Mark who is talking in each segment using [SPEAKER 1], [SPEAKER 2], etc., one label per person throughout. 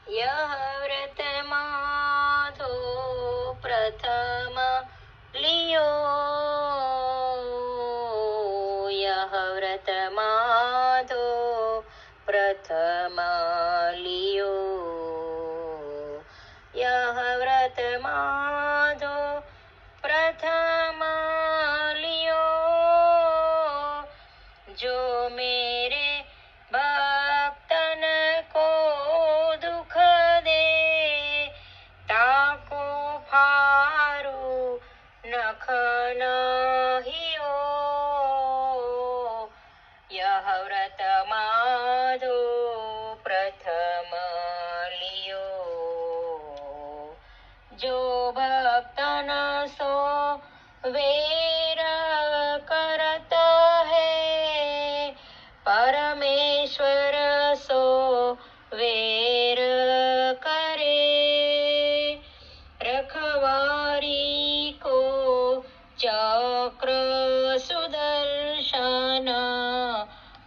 [SPEAKER 1] यह व्रत माधो प्रथम लियो, यह व्रत माधो प्रथम लियो, यह व्रत माधो प्रथम लियो, जो मेरे भक्तन को दुख दे, ताको फारू नख नहियो, यह व्रत माधो प्रथम लियो, जो भक्तन सो वेर करत है, परमेश्वर सो वेर करे, रखवारी को चक्र सुदर्शन,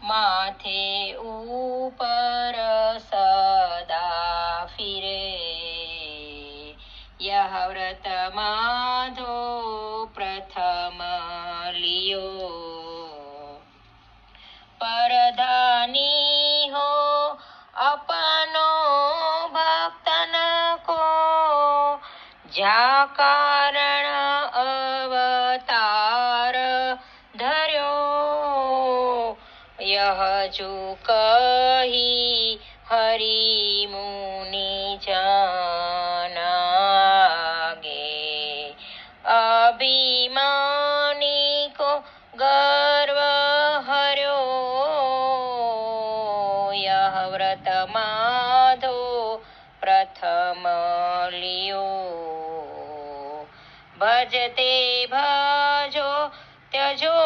[SPEAKER 1] माथे ऊपर सदा फिरे, यह व्रत माधो प्रथम लियो, परधानी हो अपनो भक्तन को, जा कारण अवतार धर्यो, यह जो कही हरि मुनि जन आगे, अभिमानी को गर्व हर्यो, यह व्रत माधो प्रथम लियो, भजते भजो त्यजो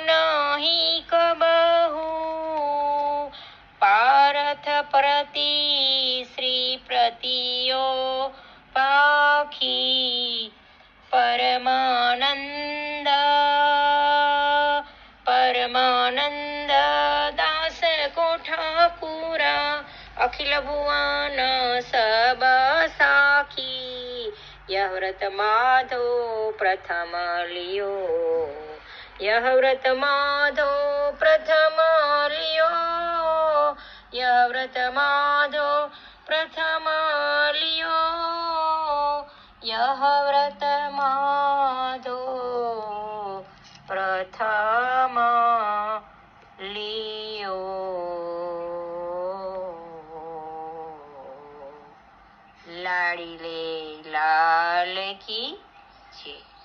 [SPEAKER 1] नहीं कबहू, पारथ प्रति श्री प्रतियो पाखी, परमानंद परमानंद दास को ठाकुरा, अखिल भुवन सब साखी, यह व्रत माधो प्रथम लियो, यह व्रत माधो प्रथम लियो, यह व्रत माधो प्रथम लियो, यह व्रत माधो प्रथम लियो। लाडीले लाल की जय।